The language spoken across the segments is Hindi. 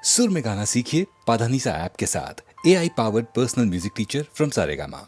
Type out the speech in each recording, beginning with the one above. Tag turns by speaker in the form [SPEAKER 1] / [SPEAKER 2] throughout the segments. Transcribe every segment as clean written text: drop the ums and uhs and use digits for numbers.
[SPEAKER 1] सुर में गाना सीखिए पाधानीसा ऐप के साथ। AI powered personal music teacher from Saregama.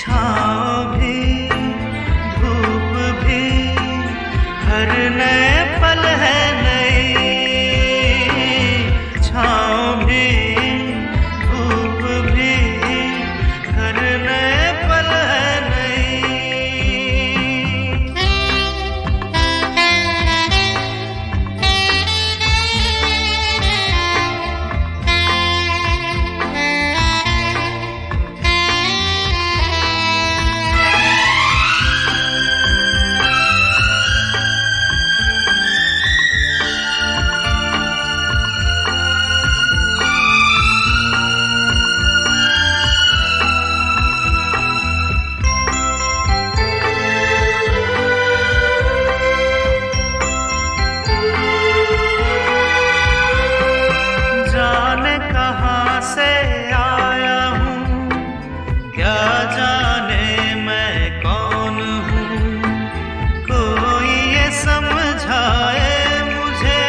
[SPEAKER 2] छाँव भी धूप भी हर नए पल है नई। छाँव भी धूप भी हर नए पल है नई। जाने कहाँ से आया हूँ, क्या जाने मैं कौन हूँ। कोई ये समझाए मुझे,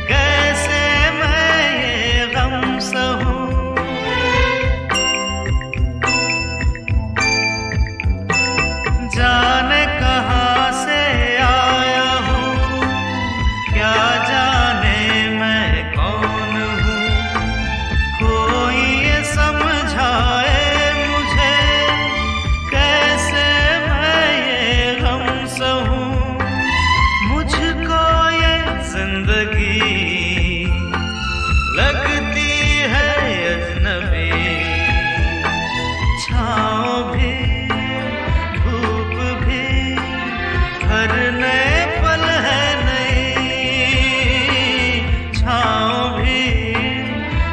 [SPEAKER 2] कैसे मैं ये गम सहूँ। जाने कहाँ से आया हूँ, क्या जाने मैं कौन हूँ। कोई ये समझाए मुझे, कैसे मैं ये गम सहूँ। मुझको ये जिंदगी लगती है अजनबी। छाँव भी धूप भी हर नए पल है नई। छाँव भी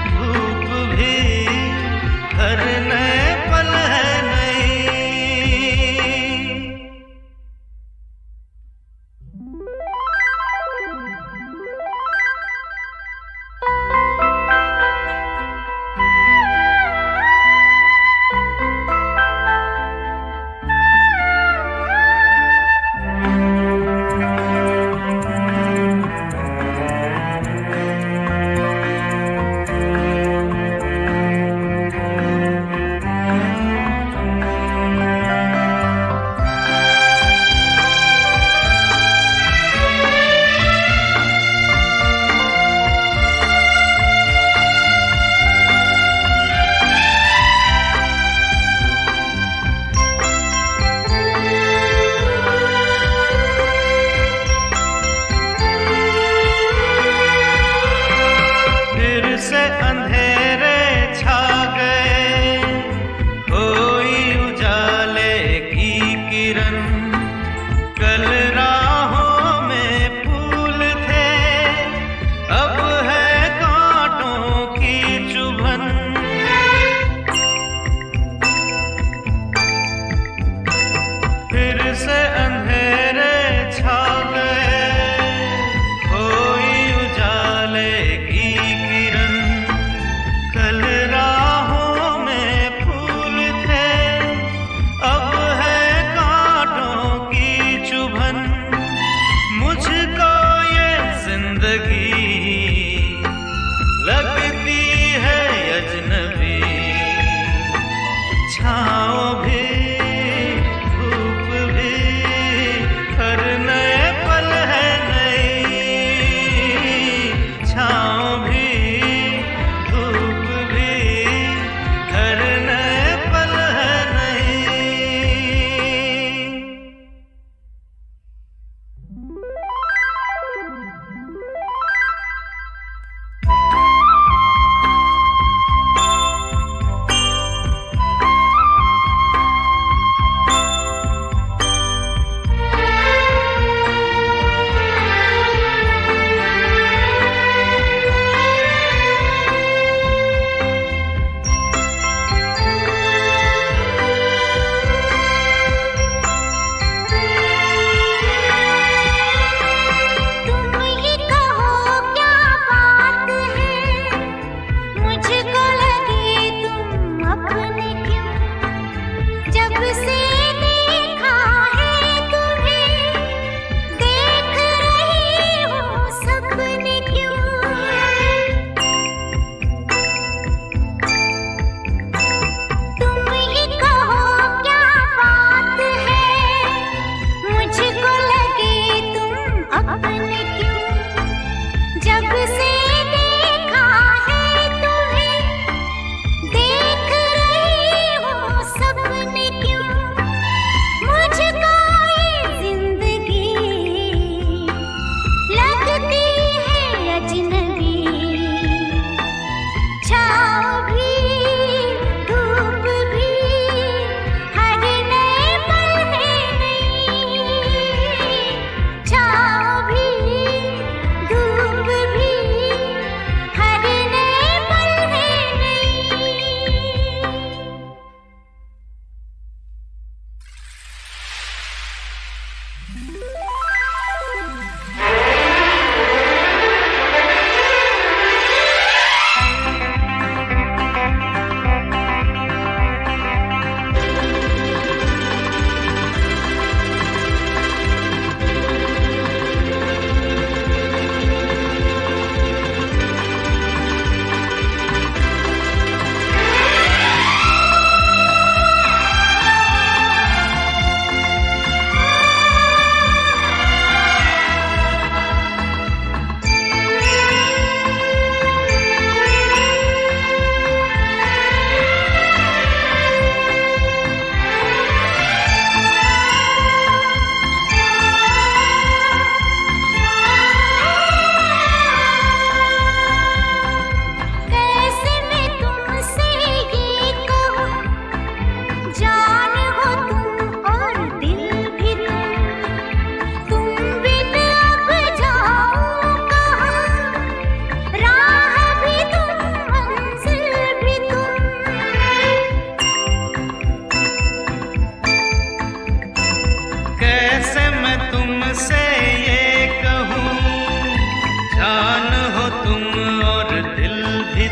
[SPEAKER 2] धूप भी हर नए पल है नई। फिर से अंधेरे छा गए, कोई उजाले की किरण। कल राहों में फूल थे, अब है कांटों की चुभन। फिर से अंधेरे छा गए, कोई उजाले की किरण। कल राहों में फूल थे, अब है कांटों की चुभन। मुझको ये जिंदगी लगती है अजनबी। छाँव भी धूप भी हर नए पल है नई। छाँव भी धूप भी हर नए पल है नई। तुमसे ये कहूँ, जान हो तुम और दिल भी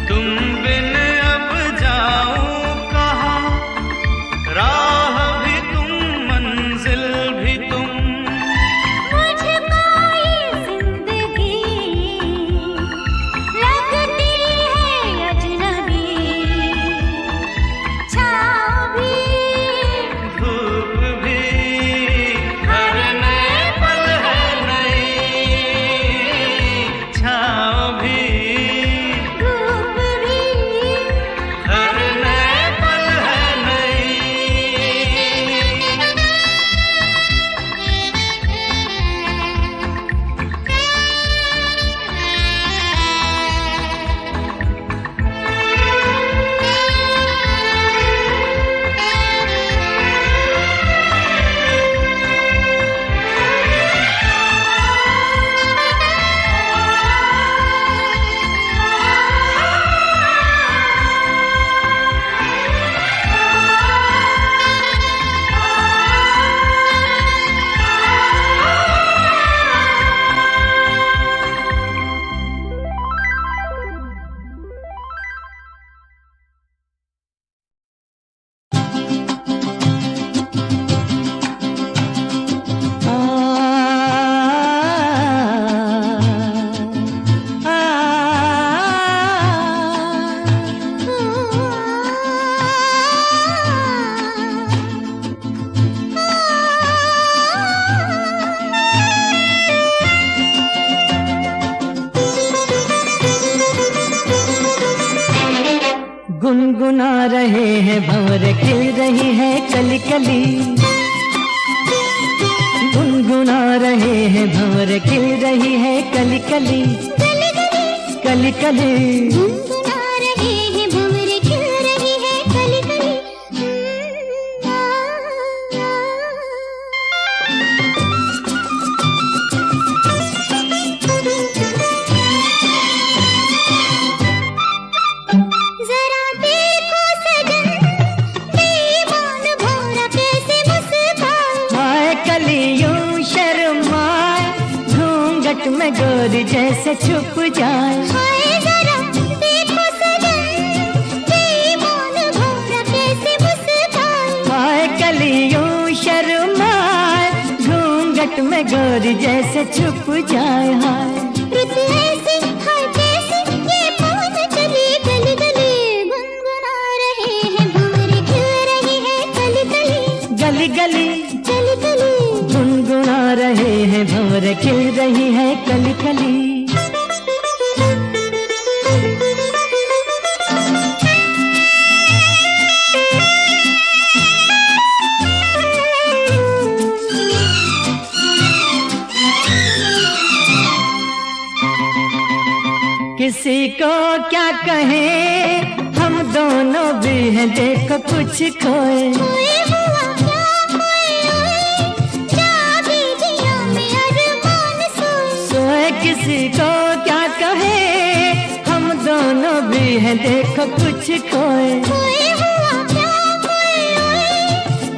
[SPEAKER 2] तुम बिन अब जाऊं कहाँ, राह भी तुम मंजिल भी तुम।
[SPEAKER 3] मुझको ये जिंदगी लगती है अजनबी, छाँव भी
[SPEAKER 2] धूप भी हर नए पल है नई, छाँव भी
[SPEAKER 3] धूप भी
[SPEAKER 2] हर नए पल है नई।
[SPEAKER 4] गुनगुना रहे हैं भंवर, खिल रही है कली कली। गुनगुना रहे हैं भंवर, खिल रही है कली कली। कली कली
[SPEAKER 3] गुनगुना रहे हैं भंवर, खिल रही है कली कली। जरा देखो सजन, बेईमान भौरा कैसे मुस्काए।
[SPEAKER 4] हाय कलियों शर्माए, घूंघट में गोरी जैसे छुप जाए।
[SPEAKER 3] हाय जरा देखो सजन, बेईमान भौरा कैसे मुस्काए।
[SPEAKER 4] हाय कलियों शर्माए, घूंघट में गोरी जैसे छुप जाए। हाय
[SPEAKER 3] रुत ऐसी हाय कैसी, ये पवन चली गली गली। गुनगुना रहे हैं भंवर, खिल रही है कली कली।
[SPEAKER 4] गली गली
[SPEAKER 3] कली कली
[SPEAKER 4] गुनगुना रहे हैं भंवर, खिल रही है कली कली। किसी को क्या कहें, हम दोनों भी हैं देखो कुछ खोए।
[SPEAKER 3] कोई हुआ क्या कोई, जागी जिया में अरमान सोए।
[SPEAKER 4] सोए किसी को क्या कहे, हम दोनों भी हैं देखो कुछ खोए।
[SPEAKER 3] कोई हुआ क्या कोई,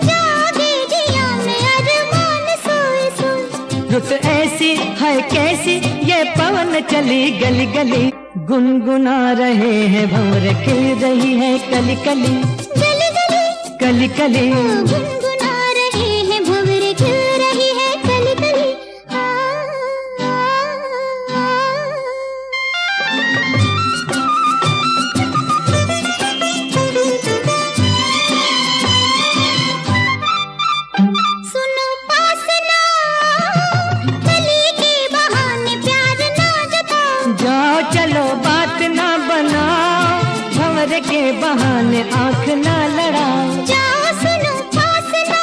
[SPEAKER 3] जागी जिया में अरमान सोए सोए।
[SPEAKER 4] रुत ऐसी है कैसी, ये पवन चली गली गली। गुनगुना रहे हैं भंवर, खिल रही है कली कली।
[SPEAKER 3] गली गली
[SPEAKER 4] कली कली
[SPEAKER 3] गुनगुना रहे हैं भंवर, खिल रही है कली कली। सुनो पास ना, गली के बहाने प्यार ना जताओ।
[SPEAKER 4] जाओ चलो बात ना बनाओ, भंवर के बहाने आंख ना लड़ाओ।
[SPEAKER 3] जाओ सुनो पास ना,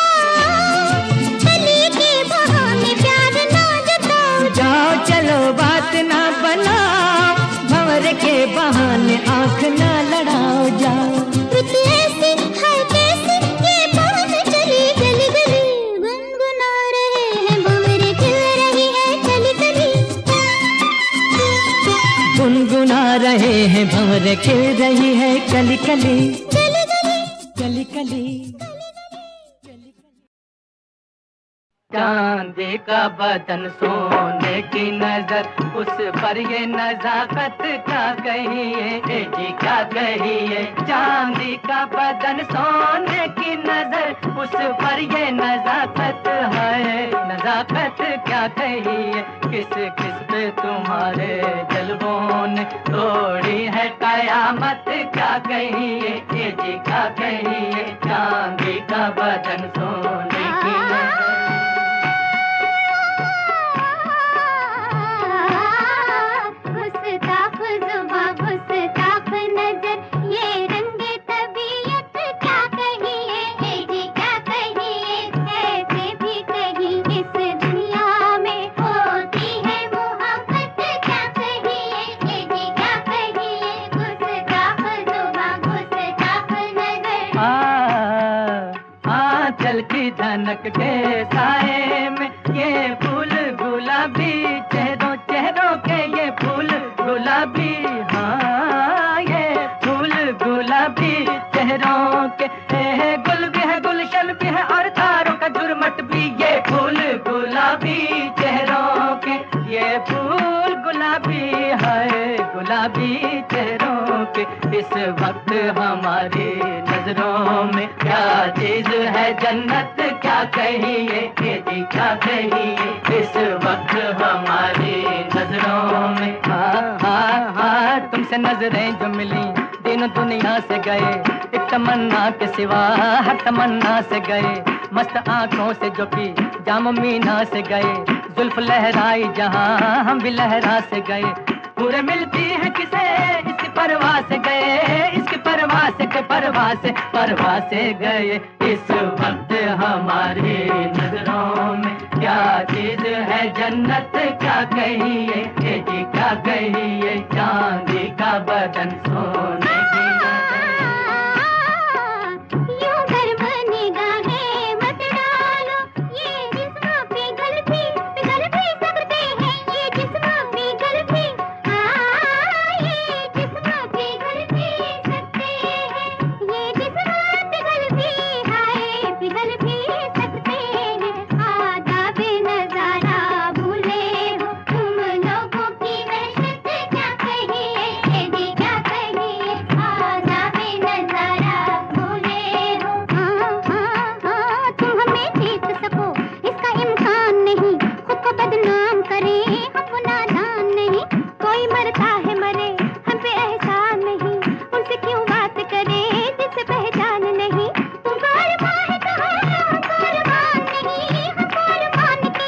[SPEAKER 3] गली के बहाने प्यार ना जताओ।
[SPEAKER 4] जाओ चलो बात ना बनाओ, भंवर के बहाने आंख ना लड़ाओ। जाओ
[SPEAKER 3] रुत ऐसी है कैसी, ये पवन चली गली गली। गुनगुना रहे हैं भंवर, खिल रही है कली कली।
[SPEAKER 4] गुनगुना रहे हैं भंवर, खिल रही है कली कली।
[SPEAKER 3] कली कली
[SPEAKER 4] कली कली चांदी का बदन सोने की नजर, उस पर ये नजाकत क्या कहिए, जी क्या कहिए। चांदी का बदन सोने की नजर, उस पर ये नजाकत है, नजाकत क्या कहिए। किस किस पे तुम्हारे जलवों ने तोड़ी है कयामत क्या कहिए, जी क्या कहिए। चांदी का बदन सोने की नजर।
[SPEAKER 3] गुस्ताख जुबां गुस्ताख नजर, ये रंगे तबीयत क्या कहिए, जी क्या कहिए। ऐसे भी कहीं इस दुनिया में होती है मोहब्बत क्या कहिए, जी क्या कहिए। गुस्ताख जुबां गुस्ताख नजर।
[SPEAKER 4] चल की धनक के साए में ये फूल गुलाबी, चेहरों चेहरों के ये फूल गुलाबी, हाँ ये फूल गुलाबी चेहरों के। गुल भी है गुलशन भी है और तारों का झुरमट भी, ये फूल गुलाबी चेहरों के, ये फूल गुलाबी है गुलाबी चेहरों के। इस वक्त हमारी नजरों में क्या चीज है जन्नत क्या कहिए, जी क्या कहिए। इस वक्त हमारी नजरों में हाँ तुमसे नजरें जो मिली तीनों दुनिया से गए, एक तमन्ना के सिवा हर तमन्ना से गए। मस्त आंखों से जो पी जाम मीना से गए, जुल्फ लहराई जहां हम भी लहरा से गए। पूरे मिलती है किसे इसकी परवाह से गए, इसकी परवाह से के परवाह से गए। इस वक्त हमारी नजरों में क्या चीज है जन्नत क्या कहिए, जी क्या कहिए। चांदी का बदन सोने की नजर।
[SPEAKER 3] यूं गर्म निगाहें मत डालो, ये जिस्म पिघल भी सकते हैं, ये जिस्म पिघल भी, ये जिस्म पिघल भी सकते हैं, ये जिस्म पिघल भी, हाय पिघल भी सकते हैं। आदाब नजारा भूले हो तुम लोगों की वहशत क्या कहिए, जी क्या कहिए। आदाब नजारा भूले हो, तुम हमें जीत सको इसका इम्कान नहीं, खुद को बदनाम करें हम नादान नहीं। कोई मरता है मरे हम पे एहसान नहीं, उनसे क्यों बात करें जिससे पहचान नहीं। तुमको अरमान है कहाँ हमको अरमान नहीं, हमको अरमान के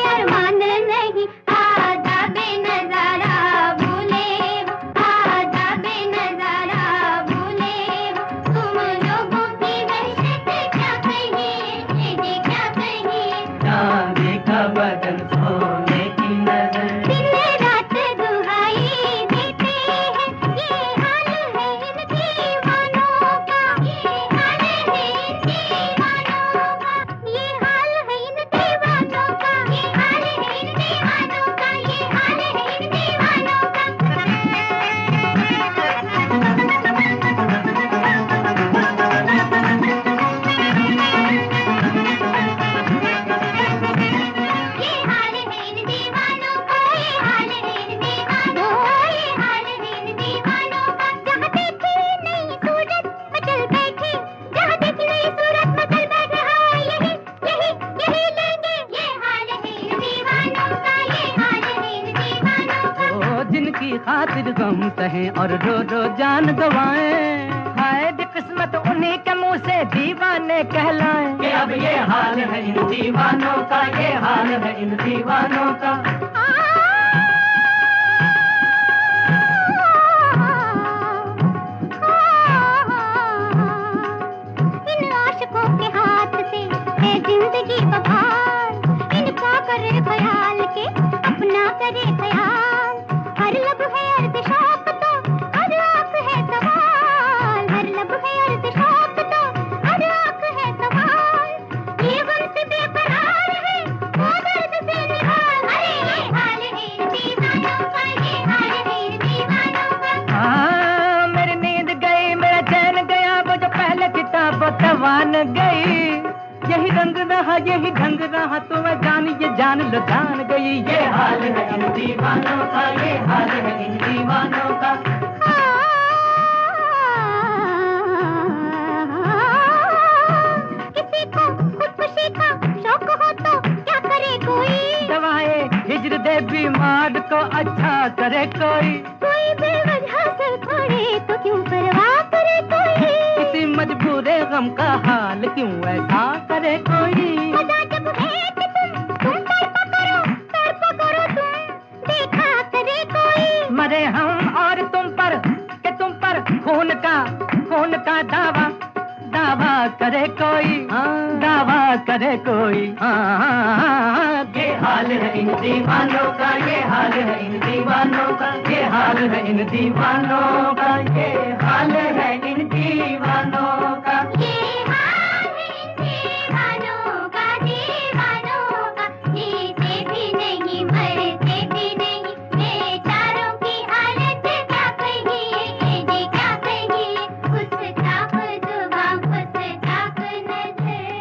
[SPEAKER 3] अरमान नहीं। आदाब नजारा भूले हो, आदाब नजारा भूले हो, तुम लोगों की वहशत क्या कहिए, जी क्या कहिए।
[SPEAKER 4] चांदी का बदन सोने की नजर।
[SPEAKER 3] दिन रात दुहाई देते हैं, ये हाल है इन दीवानों का, ये हाल है इन दीवानों का, ये हाल है इन दीवानों का, ये हाल है इन दीवानों का, ये हाल है इन दीवानों का। ये हाल है इन दीवानों का, ये हाल है इन दीवानों का, ये हाल है इन दीवानों का। जहाँ देखी नई सूरत मचल बैठे, जहाँ देखी नई सूरत मचल बैठे, हाँ यही लेंगे। ये हाल है इन दीवानों का, ये हाल है इन दीवानों का।
[SPEAKER 4] ओ जिनकी खातिर गम सहे और रो रो जान गवाएं, हाय किस्मत उन्हीं के मुंह से दीवाने कहलाएं। कि अब ये हाल है इन दीवानों का, ये हाल है इन दीवानों का।
[SPEAKER 3] इन आशिकों के हाथ से है जिंदगी बहार, इनका करे ख्याल के अपना करे ख्याल। हर लब है अर्द शौक तो हर आंख है सवाल, हर लब है अर्द शौक तो हर आंख है सवाल। ये गम से बेकरार है वो दर्द से निहाल, अरे ये हाल है इन दीवानों का, ये हाल है इन दीवानों का।
[SPEAKER 4] मेरी नींद गई मेरा चैन गया, वो जो पहले किताब तवान गई। यही रंग न रहा यही ढंग रहा तो मैं जान ये जान लो जान गई। ये हाल है इन दीवानों का, ये हाल है इन दीवानों का।
[SPEAKER 3] किसी को खुदकुशी का शौक हो तो क्या करे कोई,
[SPEAKER 4] दवाए हिजर दे बीमार को अच्छा करे कोई।
[SPEAKER 3] कोई बेवजह से पड़े तो क्यों परवाह करे कोई,
[SPEAKER 4] किसी मजबूरे गम का हाल क्यों ऐसा करे कोई।
[SPEAKER 3] मजा जब है कि तुम तड़पा करो तुम, देखा करे कोई।
[SPEAKER 4] मरे हम और तुम पर कि तुम पर खून का दावा दावा करे कोई, दावा करे कोई। ये हाल है इन दीवानों का, ये हाल है इन दीवानों का, ये हाल है इन दीवानों का, ये हाल है इन दीवानों का।
[SPEAKER 3] ये हाल है इन दीवानों का, दीवानों का। जीते भी नहीं मरते भी नहीं, बेचारों की हालत क्या कहिए जी क्या कहिए। फुसताख जुबां फुसताख नजर।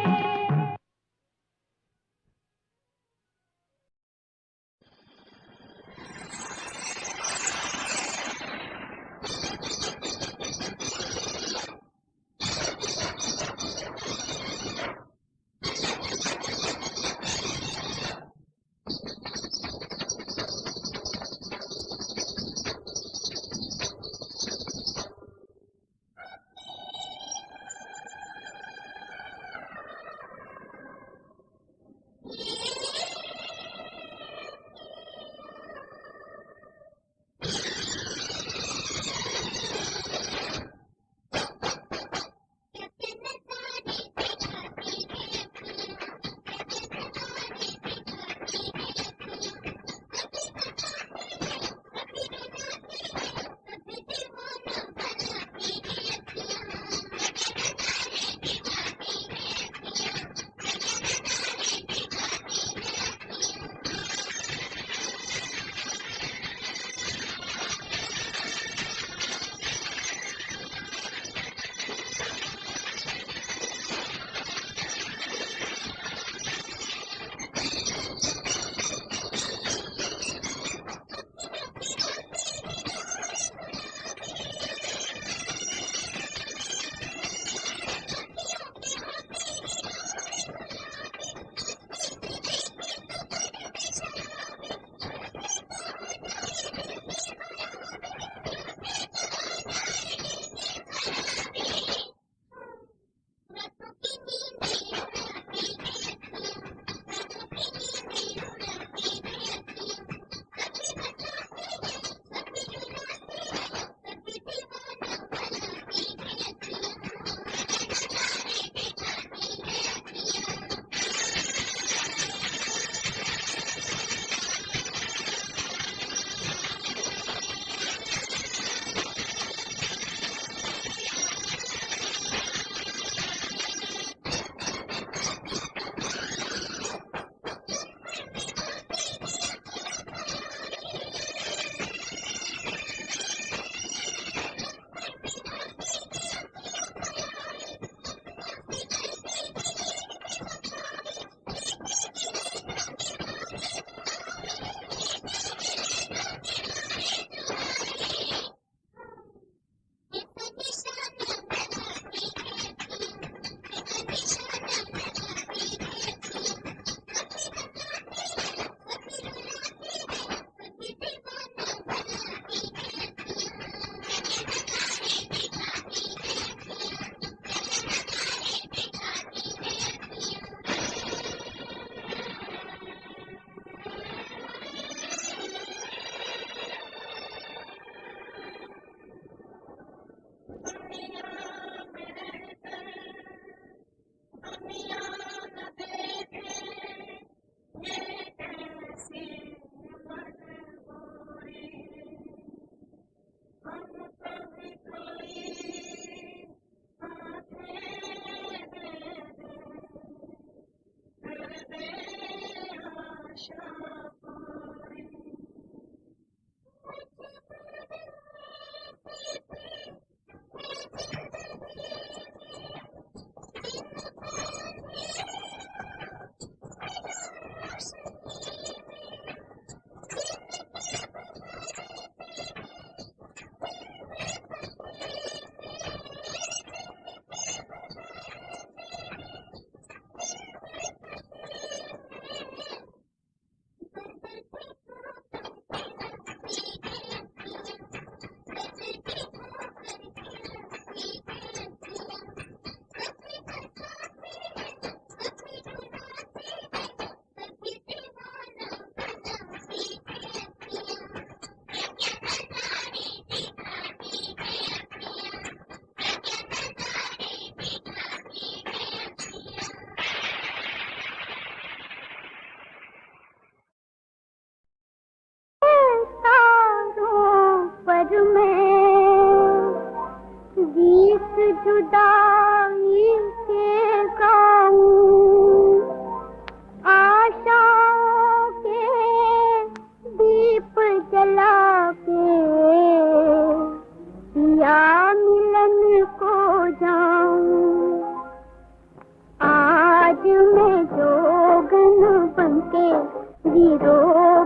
[SPEAKER 3] हीरो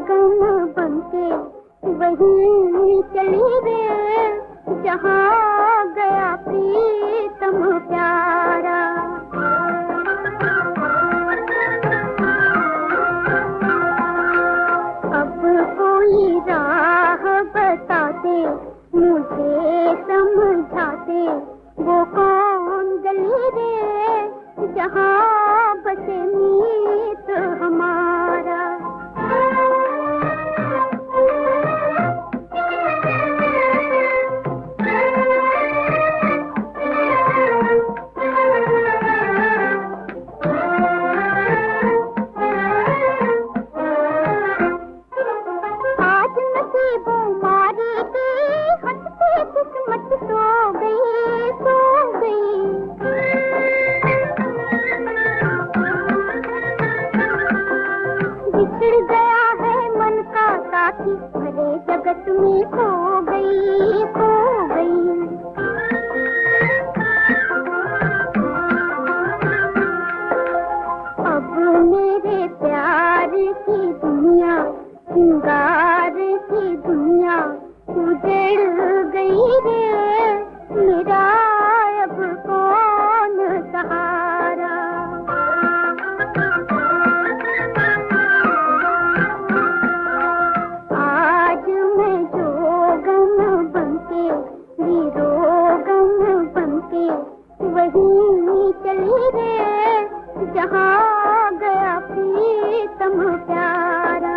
[SPEAKER 3] गम बनके वहीं चली रे जहाँ गया प्रीतम प्यारा। अब कोई राह बताते मुझे समझाते वो कौन गली रे जहाँ बसे मीत हमारा। आज नसीबों मारी की हंसते किस्मत सो गई सो गई। बिछड़ गया है मन का साथी भरे जगत में खो गई खो गई। अब मेरे प्यार की दुनिया सिंगार की दुनिया उजड़ गई रे मेरा अब कौन सहारा। आज मैं जोगन बनके हीरो गम बनके वहीं चली रे जहाँ गया प्रीतम प्यारा।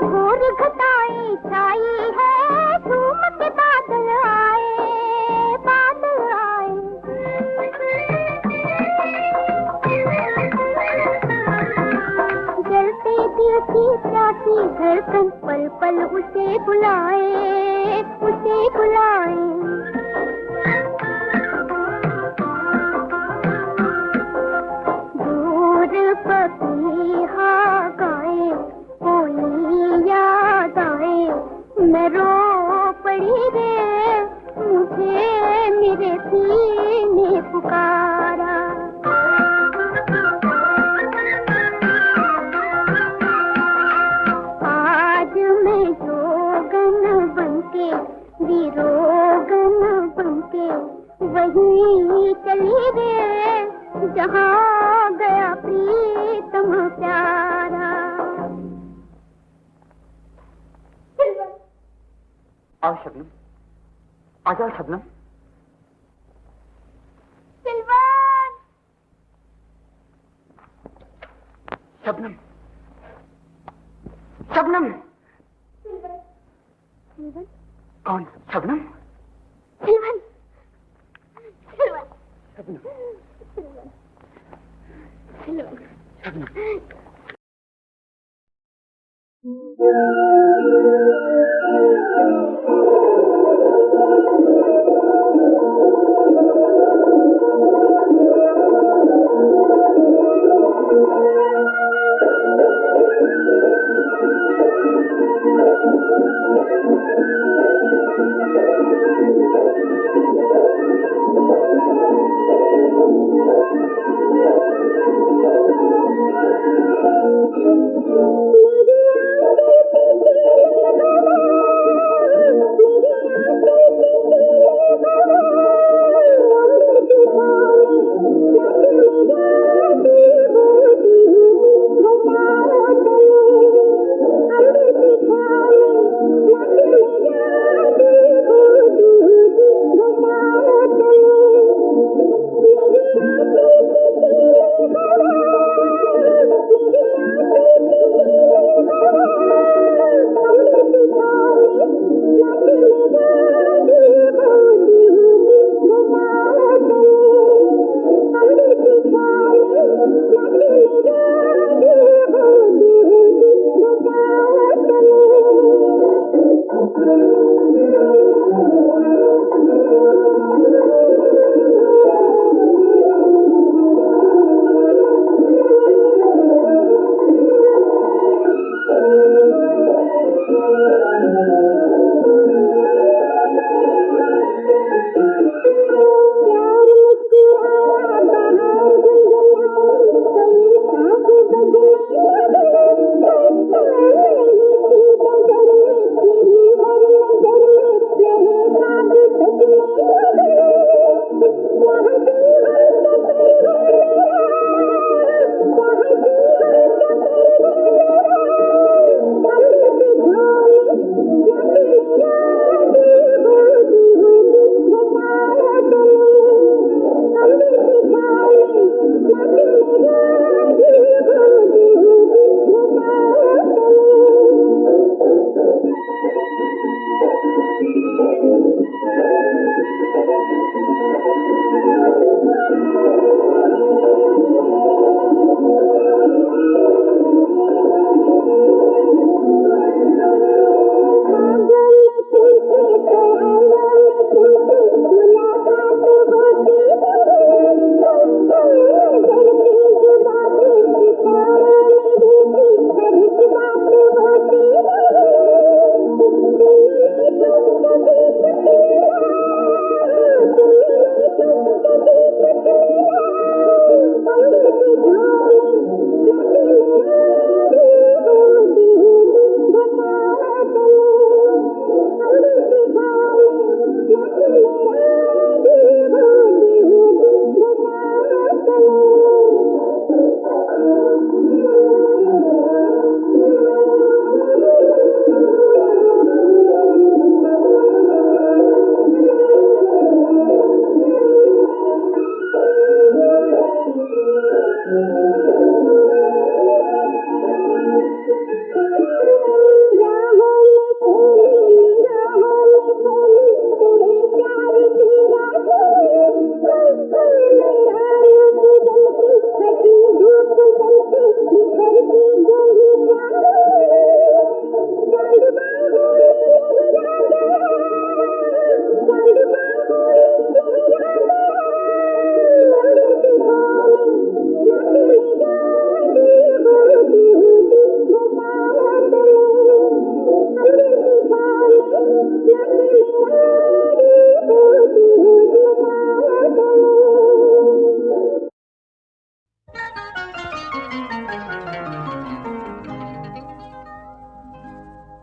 [SPEAKER 3] घोर घटाएं छाई है धूम के बादल आए बादल आए। जलते दिल की प्यासी धड़कन पल पल उसे बुलाए उसे बुलाए। दूर पपीहा गाए कोई याद आए मैं रो पड़ी रे मुझे मेरे सीने पुकारा। आज मैं जोगन बनके वीरोगन बनके वहीं चली रे जहाँ गया प्रीतम प्यारा।
[SPEAKER 5] आओ शबनम, आ जाओ शबनम।
[SPEAKER 3] सिल्वर
[SPEAKER 5] शबनम शबनम।
[SPEAKER 3] सिल्वर
[SPEAKER 5] कौन Shabnam?
[SPEAKER 3] Silver silver
[SPEAKER 5] Shabnam
[SPEAKER 3] silver
[SPEAKER 5] Shabnam.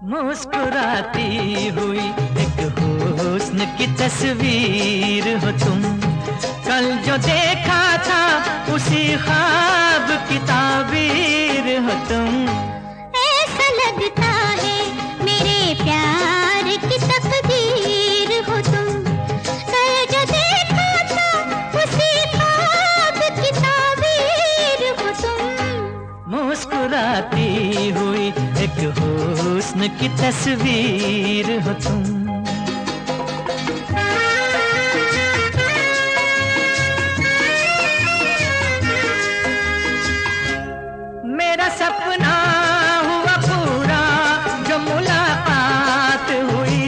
[SPEAKER 4] मुस्कुराती हुई एक हुस्न की तस्वीर हो तुम, कल जो देखा था उसी ख्वाब की ताबीर हो तुम।
[SPEAKER 3] ऐसा लगता है मेरे प्यार की तकदीर हो तुम, कल जो देखा था उसी ख्वाब की ताबीर हो तुम।
[SPEAKER 4] मुस्कुराती हुई एक हुस्न की तस्वीर हो तुम। मेरा सपना हुआ पूरा जो मुलाकात हुई,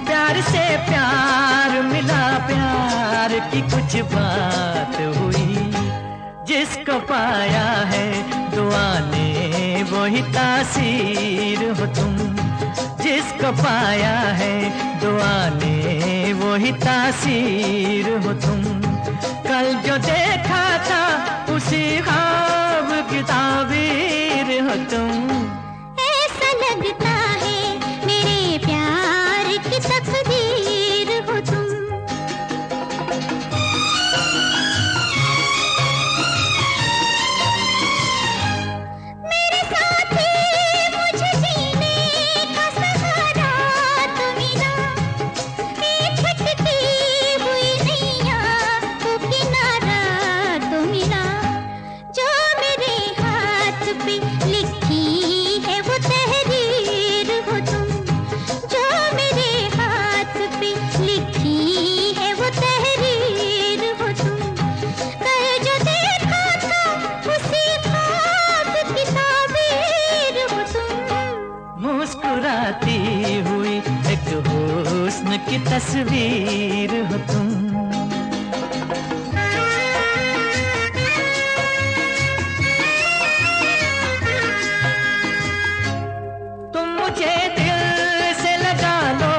[SPEAKER 4] प्यार से प्यार मिला, प्यार की कुछ बात हुई। जिसको पाया है दुआ ने वही तासीर हो तुम, जिसको पाया है दुआ ने वही तासीर हो तुम। कल जो देखा था उसी ख्वाब की ताबीर हो तुम।
[SPEAKER 3] ऐसा लगता है मेरे प्यार की तकदीर हो तुम। मेरे साथी मुझे जीने का सहारा तो मिला, एक भटकी हुई नैया को किनारा तो मिला। जो मेरे हाथ पे लिखी है वो तहरीर हो तुम, जो मेरे हाथ पे लिखी है वो तहरीर हो तुम। कल जो देखा था उसी ख्वाब की ताबीर हो तुम।
[SPEAKER 4] मुस्कुराती हुई एक हुस्न की तस्वीर हो तुम। तुम मुझे दिल से लगा लो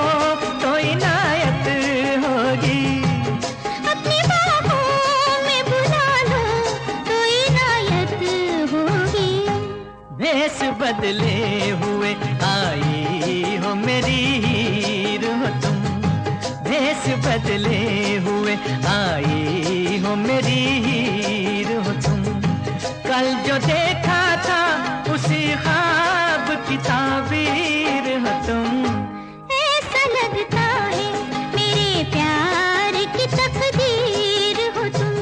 [SPEAKER 4] तो इनायत होगी,
[SPEAKER 3] अपनी बाहों में बुला लो तो इनायत होगी।
[SPEAKER 4] भेष बदले हुए आई हो मेरी हीर हो तुम, भेष बदले हुए आई हो मेरी हीर हो तुम। कल जो देखा था उसी ख्वाब की ताबीर हो तुम।
[SPEAKER 3] ऐसा लगता है मेरे प्यार की तकदीर हो तुम,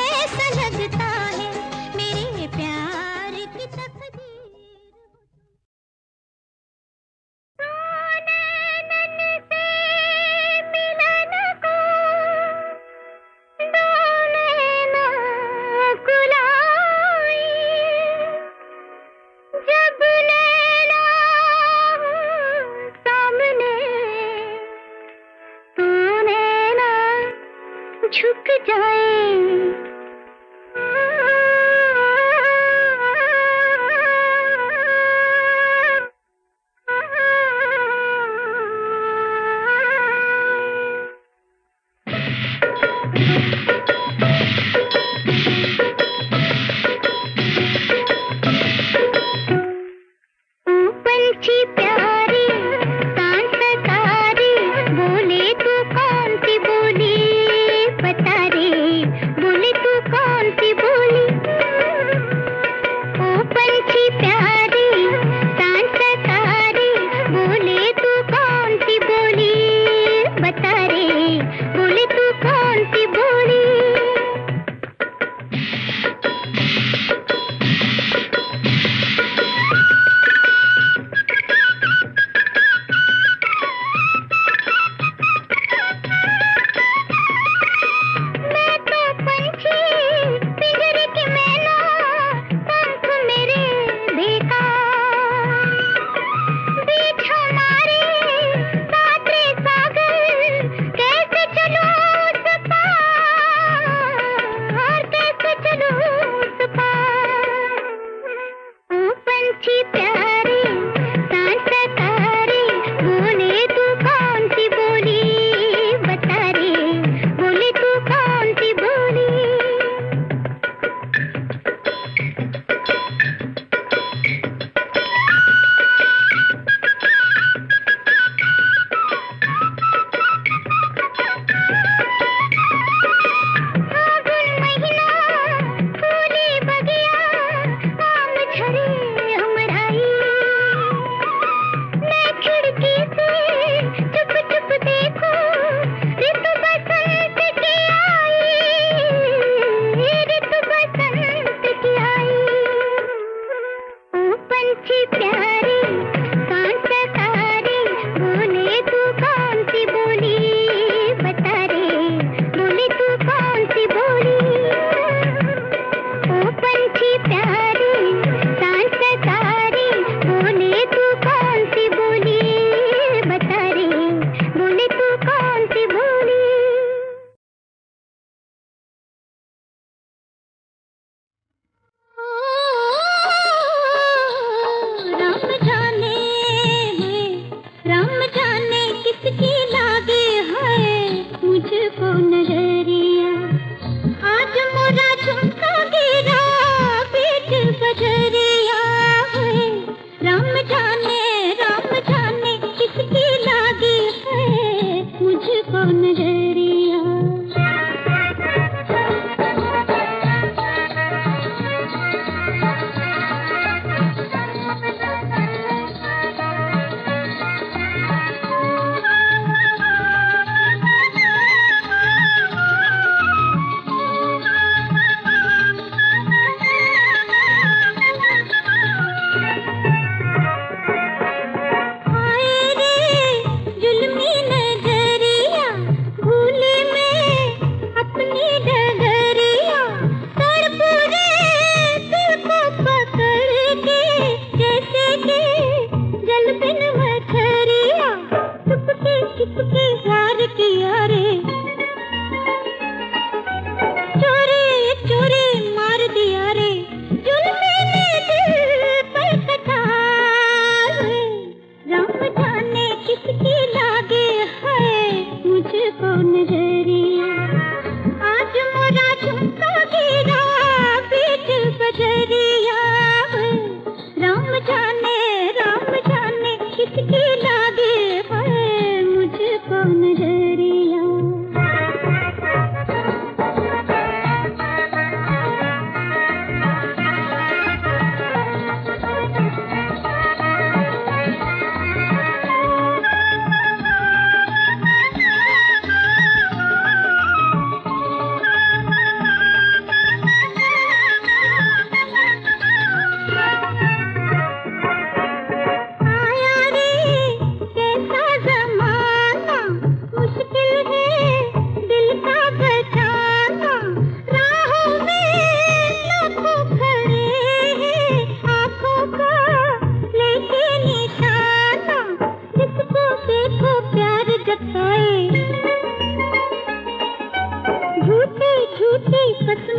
[SPEAKER 3] ऐसा लगता है मेरे प्यार की तकदीर।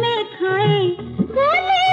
[SPEAKER 3] में खाए गोली